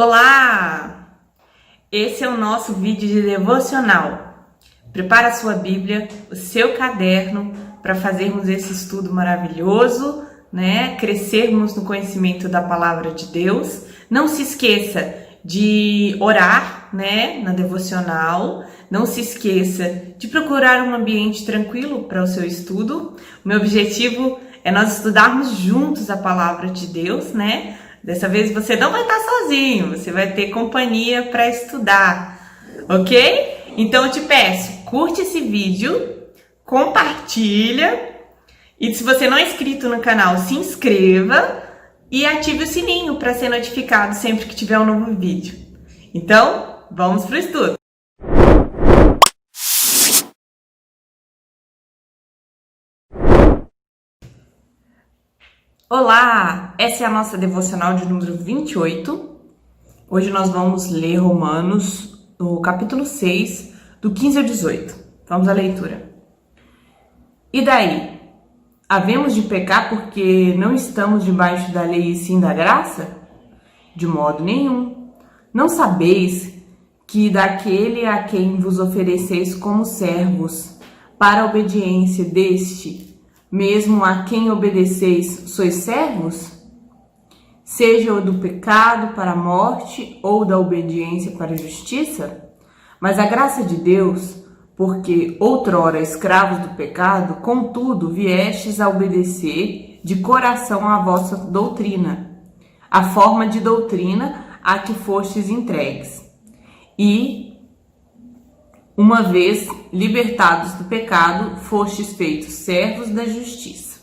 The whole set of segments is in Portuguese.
Olá! Esse é o nosso vídeo de devocional. Prepara a sua Bíblia, o seu caderno para fazermos esse estudo maravilhoso, né? Crescermos no conhecimento da palavra de Deus. Não se esqueça de orar, né, na devocional. Não se esqueça de procurar um ambiente tranquilo para o seu estudo. O meu objetivo é nós estudarmos juntos a palavra de Deus, né? Dessa vez você não vai estar sozinho, você vai ter companhia para estudar, ok? Então eu te peço, curte esse vídeo, compartilha e se você não é inscrito no canal, se inscreva e ative o sininho para ser notificado sempre que tiver um novo vídeo. Então, vamos para o estudo! Olá! Essa é a nossa devocional de número 28. Hoje nós vamos ler Romanos, no capítulo 6, do 15 ao 18. Vamos à leitura. E daí? Havemos de pecar porque não estamos debaixo da lei e sim da graça? De modo nenhum. Não sabeis que daquele a quem vos ofereceis como servos, para a obediência deste, mesmo a quem obedeceis, sois servos? Seja o do pecado para a morte ou da obediência para a justiça? Mas a graça de Deus, porque outrora escravos do pecado, contudo viestes a obedecer de coração à vossa doutrina, a forma de doutrina a que fostes entregues. E, uma vez libertados do pecado, fostes feitos servos da justiça.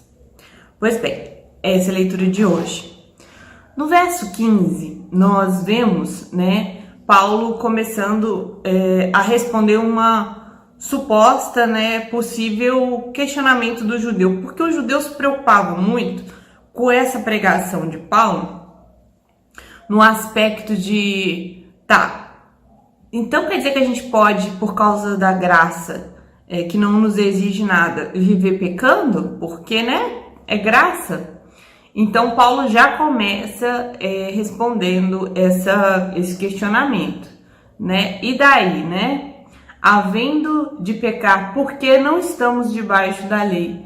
Pois bem, essa é a leitura de hoje. No verso 15, nós vemos, né, Paulo começando a responder uma suposta, né, possível questionamento do judeu, porque os judeus se preocupavam muito com essa pregação de Paulo no aspecto de, então quer dizer que a gente pode, por causa da graça, que não nos exige nada, viver pecando? Porque, né, é graça? Então, Paulo já começa respondendo esse questionamento, né? E daí, né? Havendo de pecar, porque não estamos debaixo da lei.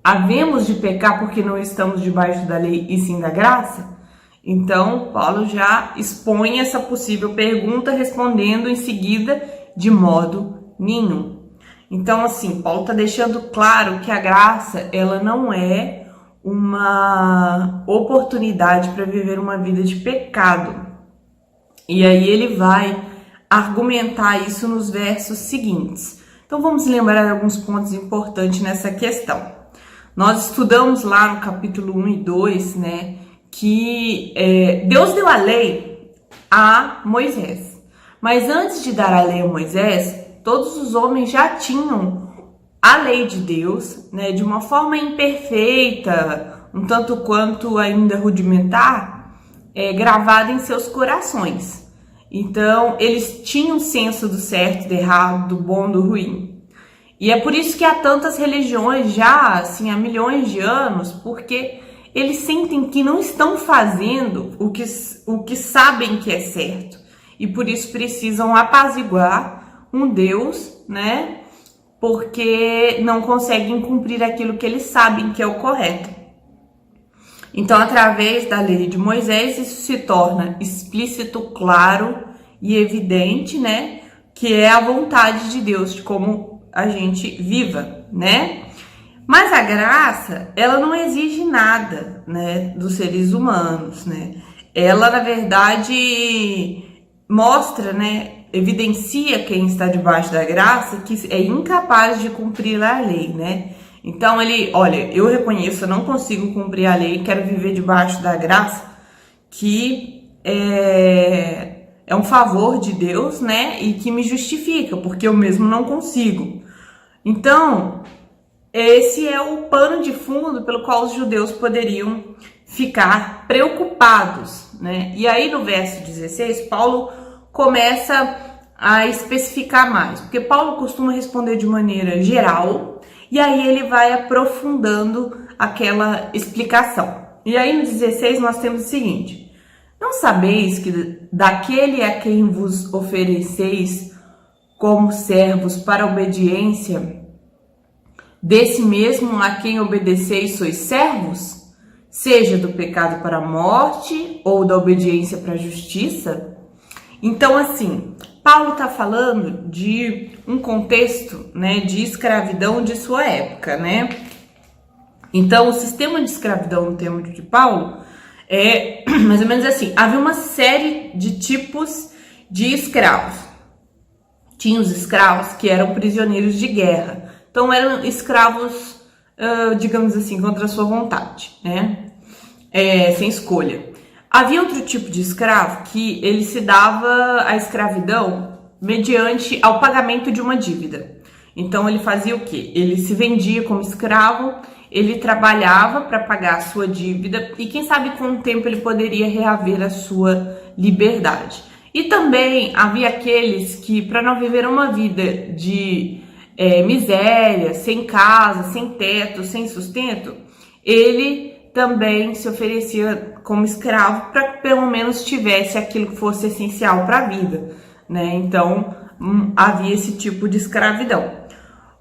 Havemos de pecar porque não estamos debaixo da lei e sim da graça? Então, Paulo já expõe essa possível pergunta, respondendo em seguida, de modo nenhum. Então, assim, Paulo está deixando claro que a graça, ela não é uma oportunidade para viver uma vida de pecado. E aí ele vai argumentar isso nos versos seguintes. Então, vamos lembrar alguns pontos importantes nessa questão. Nós estudamos lá no capítulo 1 e 2, né, que Deus deu a lei a Moisés. Mas antes de dar a lei a Moisés, todos os homens já tinham a lei de Deus, né, de uma forma imperfeita, um tanto quanto ainda rudimentar, gravada em seus corações. Então, eles tinham senso do certo, do errado, do bom, do ruim. E é por isso que há tantas religiões já, assim, há milhões de anos, porque eles sentem que não estão fazendo o que sabem que é certo. E por isso precisam apaziguar um Deus, né? Porque não conseguem cumprir aquilo que eles sabem que é o correto. Então, através da lei de Moisés, isso se torna explícito, claro e evidente, né? Que é a vontade de Deus, de como a gente viva, né? Mas a graça, ela não exige nada, né, dos seres humanos, né? Ela, na verdade, mostra, né, evidencia quem está debaixo da graça que é incapaz de cumprir a lei, né? Então olha, eu reconheço, eu não consigo cumprir a lei, quero viver debaixo da graça, que é um favor de Deus, né, e que me justifica, porque eu mesmo não consigo. Então, esse é o pano de fundo pelo qual os judeus poderiam ficar preocupados, né? E aí no verso 16, Paulo começa a especificar mais, porque Paulo costuma responder de maneira geral, e aí ele vai aprofundando aquela explicação. E aí no 16 nós temos o seguinte: Não sabeis que daquele a quem vos ofereceis como servos para a obediência, desse mesmo a quem obedeceis sois servos? Seja do pecado para a morte ou da obediência para a justiça? Então, assim, Paulo está falando de um contexto, né, de escravidão de sua época, né? Então, o sistema de escravidão no tempo de Paulo é mais ou menos assim. Havia uma série de tipos de escravos. Tinha os escravos que eram prisioneiros de guerra. Então, eram escravos, digamos assim, contra a sua vontade, né? Sem escolha. Havia outro tipo de escravo que ele se dava a escravidão mediante ao pagamento de uma dívida. Então, ele fazia o quê? Ele se vendia como escravo, ele trabalhava para pagar a sua dívida e quem sabe com o tempo ele poderia reaver a sua liberdade. E também havia aqueles que, para não viver uma vida de miséria, sem casa, sem teto, sem sustento, ele também se oferecia como escravo para que pelo menos tivesse aquilo que fosse essencial para a vida, né? Então, havia esse tipo de escravidão.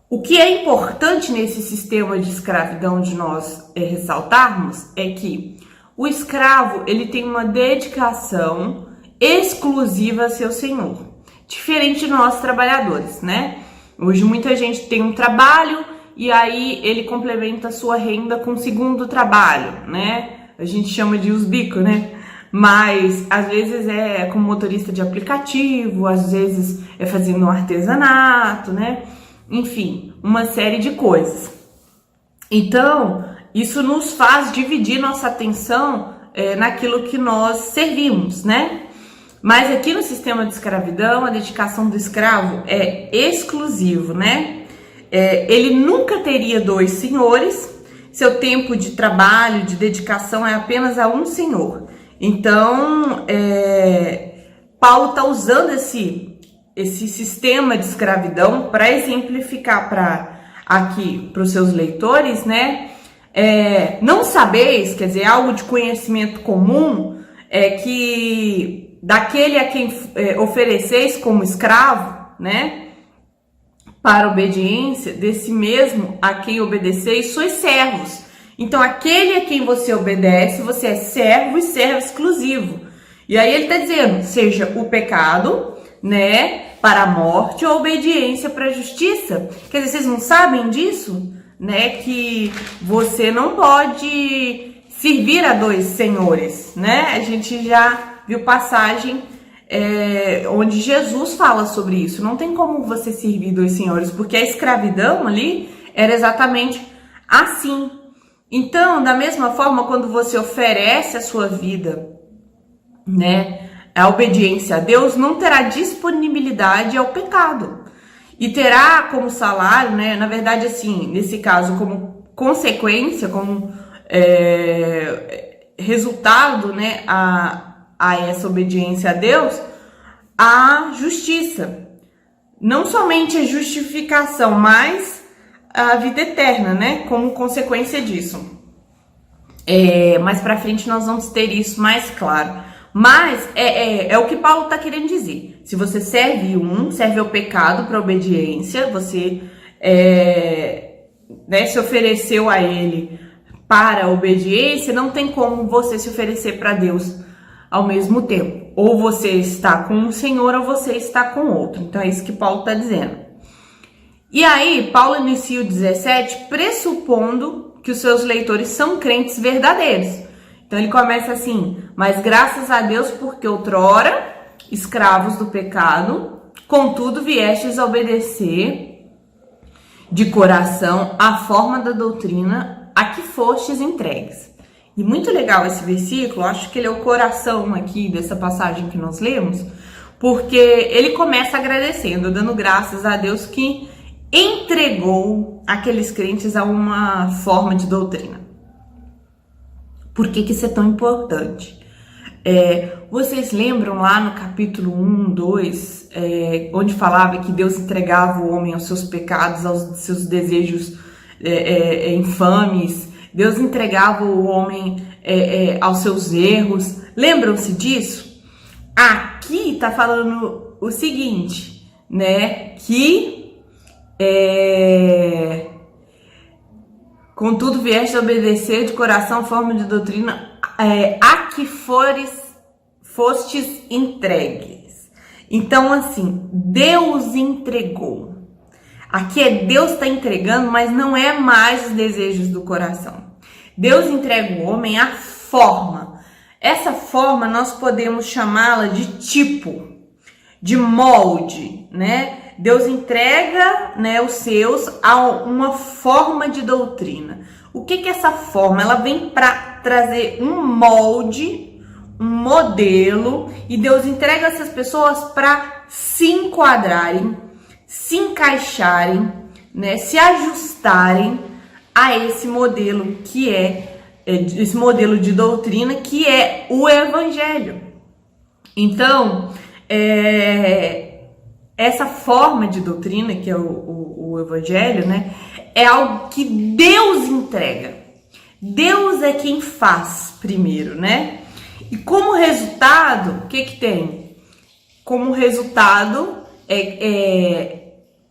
O que é importante nesse sistema de escravidão de nós ressaltarmos é que o escravo ele tem uma dedicação exclusiva a seu senhor, diferente de nós trabalhadores, né? Hoje muita gente tem um trabalho e aí ele complementa a sua renda com um segundo trabalho, né? A gente chama de os bicos, né? Mas às vezes é como motorista de aplicativo, às vezes é fazendo um artesanato, né? Enfim, uma série de coisas. Então, isso nos faz dividir nossa atenção naquilo que nós servimos, né? Mas aqui no sistema de escravidão, a dedicação do escravo é exclusivo, né? Ele nunca teria dois senhores, seu tempo de trabalho, de dedicação é apenas a um senhor. Então, Paulo está usando esse sistema de escravidão para exemplificar aqui para os seus leitores, né? Não sabeis, quer dizer, algo de conhecimento comum, que daquele a quem ofereceis como escravo, né? Para obediência, desse mesmo a quem obedeceis, sois servos. Então, aquele a quem você obedece, você é servo e servo exclusivo. E aí ele está dizendo, seja o pecado, né, para a morte ou a obediência para a justiça. Quer dizer, vocês não sabem disso? Né, que você não pode servir a dois senhores, né? A gente já viu passagem onde Jesus fala sobre isso. Não tem como você servir dois senhores, porque a escravidão ali era exatamente assim. Então, da mesma forma, quando você oferece a sua vida, né, a obediência a Deus, não terá disponibilidade ao pecado. E terá como salário, né, na verdade, assim, nesse caso, como consequência, como resultado, né, a essa obediência a Deus, a justiça. Não somente a justificação, mas a vida eterna, né, como consequência disso. Mais pra frente nós vamos ter isso mais claro. Mas é o que Paulo está querendo dizer. Se você serve ao pecado para obediência, você né, se ofereceu a ele para a obediência, não tem como você se oferecer para Deus ao mesmo tempo. Ou você está com um senhor ou você está com outro. Então é isso que Paulo está dizendo. E aí, Paulo inicia o 17 pressupondo que os seus leitores são crentes verdadeiros. Então ele começa assim, mas graças a Deus porque outrora, escravos do pecado, contudo viestes a obedecer de coração a forma da doutrina a que fostes entregues. E muito legal esse versículo, acho que ele é o coração aqui dessa passagem que nós lemos, porque ele começa agradecendo, dando graças a Deus que entregou aqueles crentes a uma forma de doutrina. Por que isso é tão importante? Vocês lembram lá no capítulo 1, 2, onde falava que Deus entregava o homem aos seus pecados, aos seus desejos infames, Deus entregava o homem aos seus erros. Lembram-se disso? Aqui tá falando o seguinte, né? Que contudo vieste a obedecer de coração forma de doutrina a que fostes entregues. Então, assim, Deus entregou. Aqui Deus está entregando, mas não é mais os desejos do coração. Deus entrega o homem a forma. Essa forma nós podemos chamá-la de tipo, de molde, né? Deus entrega, né, os seus a uma forma de doutrina. O que é essa forma? Ela vem para trazer um molde, um modelo, e Deus entrega essas pessoas para se enquadrarem, se encaixarem, né, se ajustarem a esse modelo que esse modelo de doutrina que é o Evangelho. Então, essa forma de doutrina que é o Evangelho, né, é algo que Deus entrega. Deus é quem faz primeiro, né? E como resultado, o que tem? Como resultado,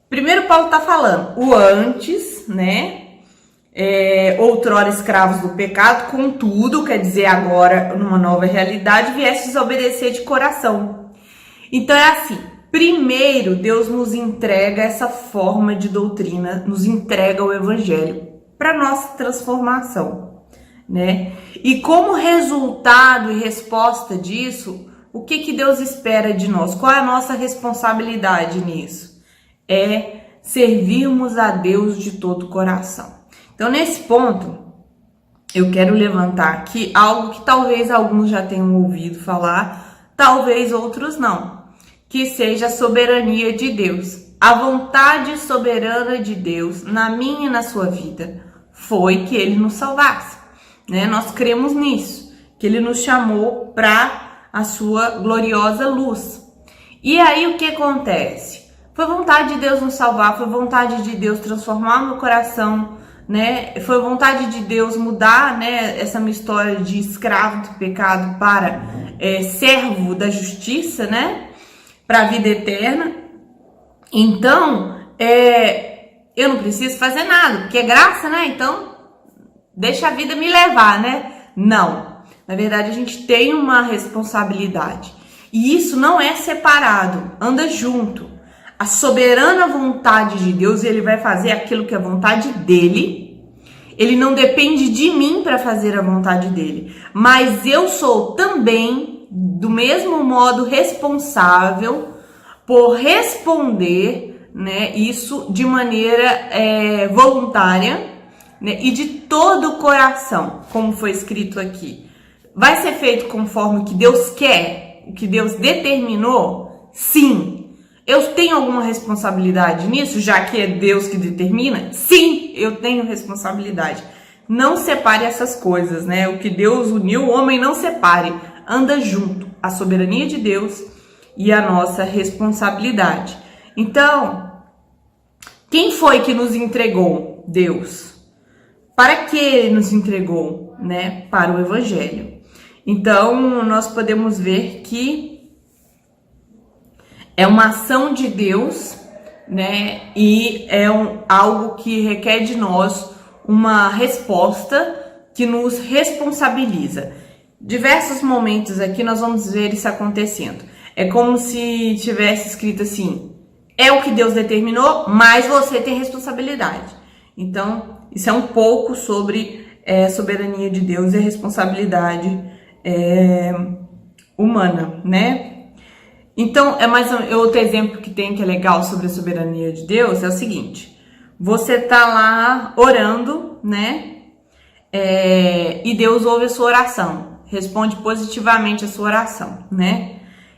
primeiro Paulo está falando o antes, né? Outrora escravos do pecado, contudo, quer dizer, agora numa nova realidade, viestes a obedecer de coração. Então é assim, primeiro Deus nos entrega essa forma de doutrina, nos entrega o Evangelho para nossa transformação, né? E como resultado e resposta disso, o que Deus espera de nós? Qual é a nossa responsabilidade nisso? É servirmos a Deus de todo o coração. Então, nesse ponto, eu quero levantar aqui algo que talvez alguns já tenham ouvido falar, talvez outros não, que seja a soberania de Deus. A vontade soberana de Deus na minha e na sua vida foi que Ele nos salvasse, né? Nós cremos nisso, que Ele nos chamou para a sua gloriosa luz. E aí o que acontece? Foi vontade de Deus nos salvar, foi vontade de Deus transformar o meu coração, né? Foi vontade de Deus mudar, né, essa minha história de escravo do pecado para servo da justiça, né, para a vida eterna. Então, eu não preciso fazer nada, porque é graça, né? Então, deixa a vida me levar, né? Não. Na verdade, a gente tem uma responsabilidade. E isso não é separado, anda junto. A soberana vontade de Deus, Ele vai fazer aquilo que é vontade dEle. Ele não depende de mim para fazer a vontade dEle. Mas eu sou também, do mesmo modo, responsável por responder, né, isso de maneira voluntária, né, e de todo o coração, como foi escrito aqui. Vai ser feito conforme o que Deus quer, o que Deus determinou? Sim. Eu tenho alguma responsabilidade nisso, já que é Deus que determina? Sim, eu tenho responsabilidade. Não separe essas coisas, né? O que Deus uniu, o homem não separe. Anda junto a soberania de Deus e a nossa responsabilidade. Então, quem foi que nos entregou? Deus. Para que Ele nos entregou, né? Para o Evangelho. Então, nós podemos ver que é uma ação de Deus, né? E é algo que requer de nós uma resposta que nos responsabiliza. Diversos momentos aqui nós vamos ver isso acontecendo. É como se tivesse escrito assim: é o que Deus determinou, mas você tem responsabilidade. Então, isso é um pouco sobre a soberania de Deus e a responsabilidade humana, né? Então, outro exemplo que tem que é legal sobre a soberania de Deus é o seguinte: você tá lá orando, né? E Deus ouve a sua oração, responde positivamente a sua oração, né?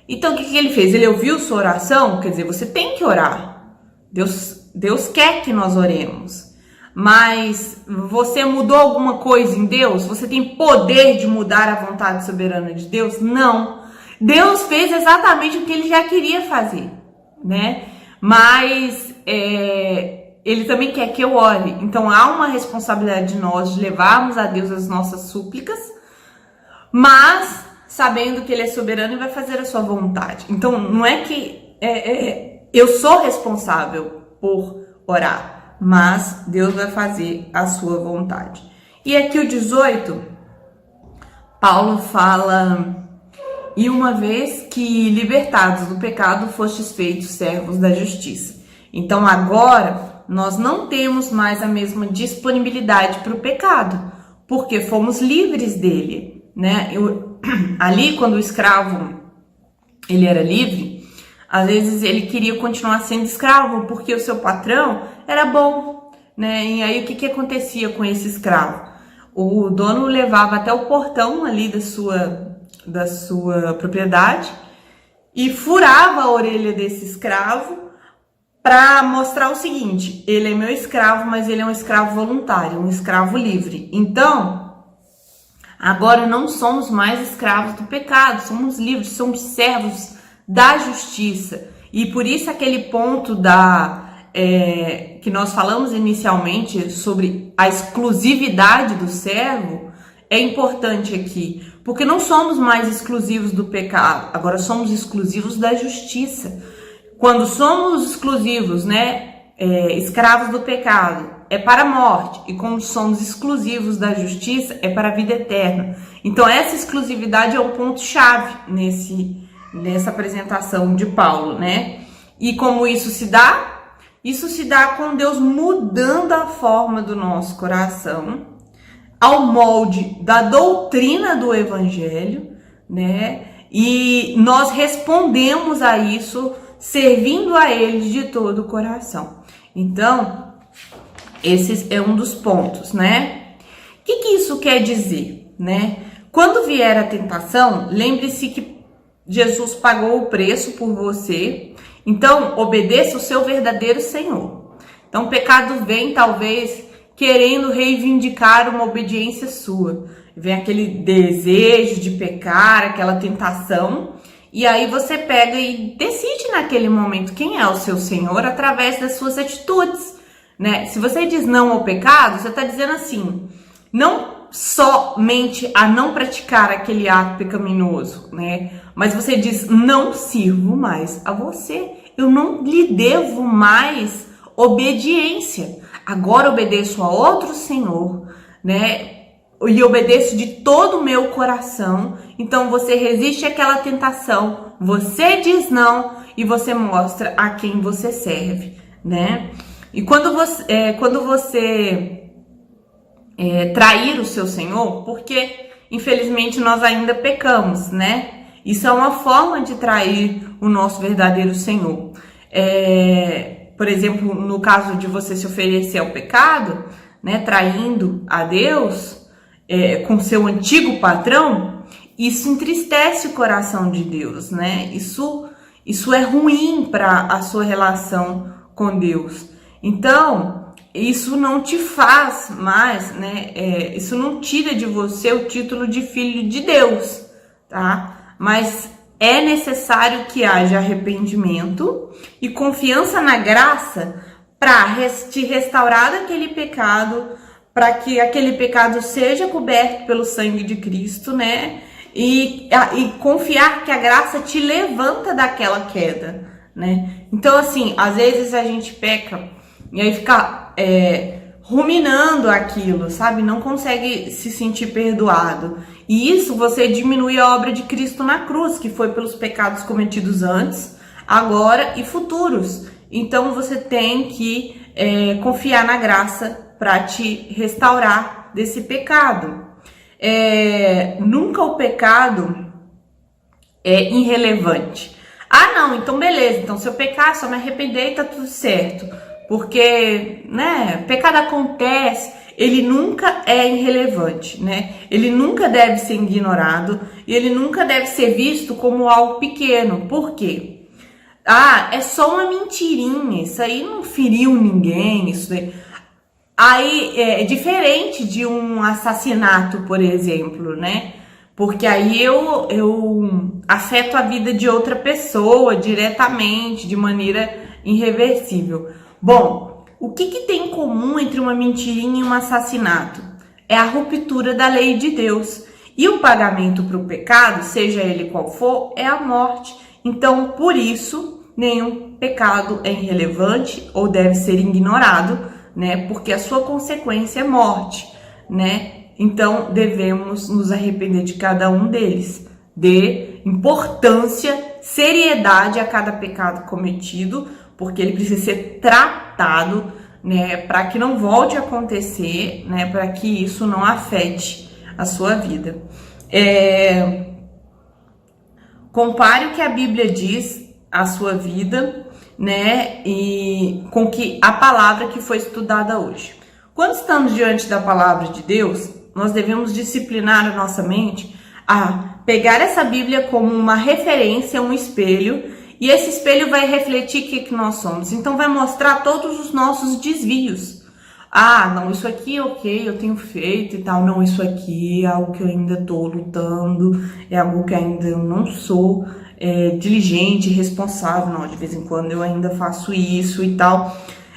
Então, o que Ele fez? Ele ouviu sua oração, quer dizer, você tem que orar. Deus quer que nós oremos. Mas você mudou alguma coisa em Deus? Você tem poder de mudar a vontade soberana de Deus? Não. Deus fez exatamente o que Ele já queria fazer, né? Mas Ele também quer que eu ore. Então há uma responsabilidade de nós de levarmos a Deus as nossas súplicas, mas sabendo que ele é soberano e vai fazer a sua vontade. Então, não é que eu sou responsável por orar, mas Deus vai fazer a sua vontade. E aqui o 18, Paulo fala: e uma vez que libertados do pecado, fostes feitos servos da justiça. Então agora nós não temos mais a mesma disponibilidade para o pecado, porque fomos livres dele, né? Ali, quando o escravo ele era livre, às vezes ele queria continuar sendo escravo porque o seu patrão era bom, né? E aí o que acontecia com esse escravo? O dono o levava até o portão ali da sua propriedade e furava a orelha desse escravo para mostrar o seguinte: ele é meu escravo, mas ele é um escravo voluntário, um escravo livre. Então, agora não somos mais escravos do pecado, somos livres, somos servos da justiça. E por isso aquele ponto que nós falamos inicialmente sobre a exclusividade do servo é importante aqui, porque não somos mais exclusivos do pecado, agora somos exclusivos da justiça. Quando somos exclusivos, escravos do pecado, é para a morte, e como somos exclusivos da justiça, é para a vida eterna. Então essa exclusividade é um ponto-chave nessa apresentação de Paulo, né? E como isso se dá? Isso se dá com Deus mudando a forma do nosso coração ao molde da doutrina do Evangelho, né? E nós respondemos a isso servindo a Ele de todo o coração. Então, esse é um dos pontos, né? O que isso quer dizer, né? Quando vier a tentação, lembre-se que Jesus pagou o preço por você, então obedeça o seu verdadeiro Senhor. Então o pecado vem talvez querendo reivindicar uma obediência sua, vem aquele desejo de pecar, aquela tentação, e aí você pega e decide naquele momento quem é o seu Senhor através das suas atitudes, né? Se você diz não ao pecado, você está dizendo assim, não somente a não praticar aquele ato pecaminoso, né? Mas você diz, não sirvo mais a você, eu não lhe devo mais obediência, agora obedeço a outro Senhor, né? E obedeço de todo o meu coração. Então você resiste àquela tentação, você diz não e você mostra a quem você serve, né? E quando você trair o seu Senhor, porque infelizmente nós ainda pecamos, né? Isso é uma forma de trair o nosso verdadeiro Senhor. Por exemplo, no caso de você se oferecer ao pecado, né, traindo a Deus com seu antigo patrão, isso entristece o coração de Deus, né? Isso é ruim para a sua relação com Deus. Então, isso não te faz mais, né? Isso não tira de você o título de filho de Deus, tá? Mas é necessário que haja arrependimento e confiança na graça para te restaurar daquele pecado, para que aquele pecado seja coberto pelo sangue de Cristo, né? E confiar que a graça te levanta daquela queda, né? Então, assim, às vezes a gente peca e aí fica ruminando aquilo, sabe? Não consegue se sentir perdoado. E isso você diminui a obra de Cristo na cruz, que foi pelos pecados cometidos antes, agora e futuros. Então você tem que confiar na graça para te restaurar desse pecado. Nunca o pecado é irrelevante. Ah, não, então beleza, então se eu pecar, só me arrepender e tá tudo certo. Porque, né, pecado acontece, ele nunca é irrelevante, né? Ele nunca deve ser ignorado e ele nunca deve ser visto como algo pequeno. Por quê? Ah, é só uma mentirinha, isso aí não feriu ninguém, isso aí é diferente de um assassinato, por exemplo, né? Porque aí eu afeto a vida de outra pessoa diretamente, de maneira irreversível. Bom, o que tem em comum entre uma mentirinha e um assassinato? É a ruptura da lei de Deus. E o pagamento para o pecado, seja ele qual for, é a morte. Então, por isso, nenhum pecado é irrelevante ou deve ser ignorado, né? Porque a sua consequência é morte, né? Então, devemos nos arrepender de cada um deles. Dê importância, seriedade a cada pecado cometido, porque ele precisa ser tratado, né? Para que não volte a acontecer, né? Para que isso não afete a sua vida. Compare o que a Bíblia diz à sua vida, né, e com que a palavra que foi estudada hoje. Quando estamos diante da palavra de Deus, nós devemos disciplinar a nossa mente a pegar essa Bíblia como uma referência, um espelho, e esse espelho vai refletir o que nós somos. Então vai mostrar todos os nossos desvios. Ah, não, isso aqui, ok, eu tenho feito e tal. Não, isso aqui é algo que eu ainda tô lutando, é algo que ainda eu não sou diligente, responsável. Não, de vez em quando eu ainda faço isso e tal.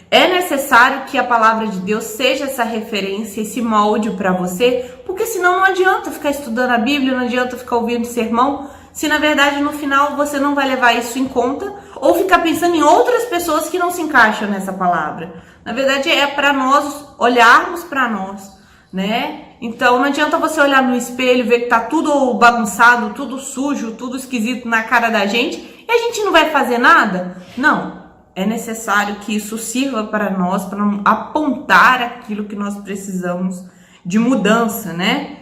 É necessário que a palavra de Deus seja essa referência, esse molde para você, porque senão não adianta ficar estudando a Bíblia, não adianta ficar ouvindo sermão, se na verdade no final você não vai levar isso em conta, ou ficar pensando em outras pessoas que não se encaixam nessa palavra. Na verdade é para nós olharmos para nós, né? Então não adianta você olhar no espelho, ver que tá tudo bagunçado, tudo sujo, tudo esquisito na cara da gente e a gente não vai fazer nada? Não, é necessário que isso sirva para nós, para apontar aquilo que nós precisamos de mudança, né?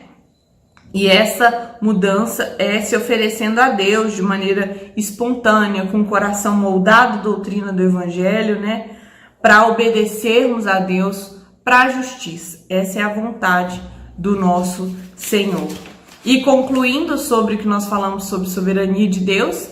E essa mudança é se oferecendo a Deus de maneira espontânea, com o coração moldado à doutrina do Evangelho, né? Para obedecermos a Deus para a justiça. Essa é a vontade do nosso Senhor. E concluindo sobre o que nós falamos sobre soberania de Deus,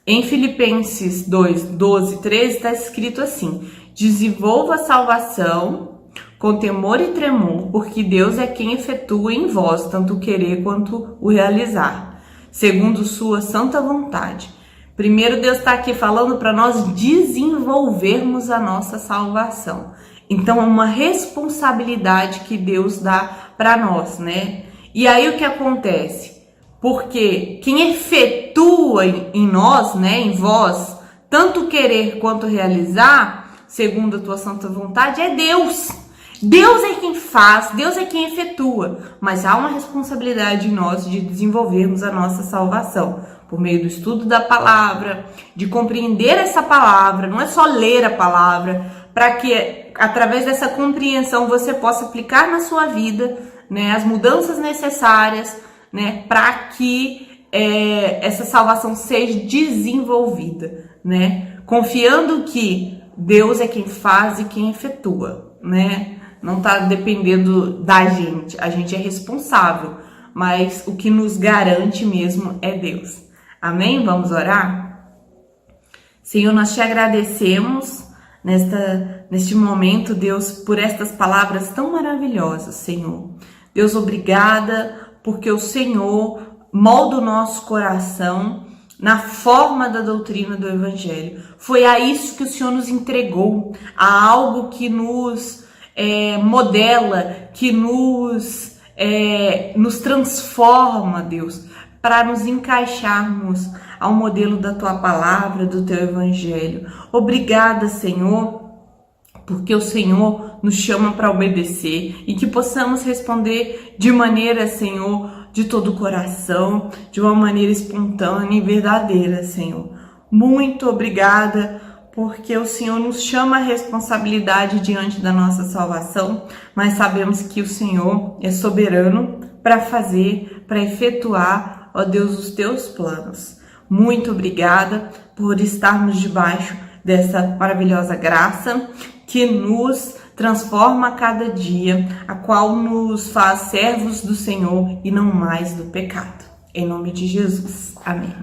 em Filipenses 2, 12 e 13 está escrito assim: desenvolva a salvação com temor e tremor, porque Deus é quem efetua em vós tanto o querer quanto o realizar, segundo sua santa vontade. Primeiro, Deus está aqui falando para nós desenvolvermos a nossa salvação. Então, é uma responsabilidade que Deus dá para nós, né? E aí, o que acontece? Porque quem efetua em nós, né, em vós, tanto querer quanto realizar, segundo a tua santa vontade, é Deus. Deus é quem faz, Deus é quem efetua, mas há uma responsabilidade em nós de desenvolvermos a nossa salvação, por meio do estudo da palavra, de compreender essa palavra, não é só ler a palavra, para que através dessa compreensão você possa aplicar na sua vida, né, as mudanças necessárias, né, para que essa salvação seja desenvolvida, né, confiando que Deus é quem faz e quem efetua, né, não está dependendo da gente, a gente é responsável, mas o que nos garante mesmo é Deus. Amém? Vamos orar? Senhor, nós te agradecemos neste momento, Deus, por estas palavras tão maravilhosas, Senhor. Deus, obrigada, porque o Senhor molda o nosso coração na forma da doutrina do Evangelho. Foi a isso que o Senhor nos entregou, a algo que nos modela, que nos transforma, Deus, para nos encaixarmos ao modelo da tua palavra, do teu Evangelho. Obrigada, Senhor, porque o Senhor nos chama para obedecer e que possamos responder de maneira, Senhor, de todo o coração, de uma maneira espontânea e verdadeira, Senhor. Muito obrigada, porque o Senhor nos chama a responsabilidade diante da nossa salvação, mas sabemos que o Senhor é soberano para fazer, para efetuar, ó Deus, os teus planos. Muito obrigada por estarmos debaixo dessa maravilhosa graça que nos transforma a cada dia, a qual nos faz servos do Senhor e não mais do pecado. Em nome de Jesus. Amém.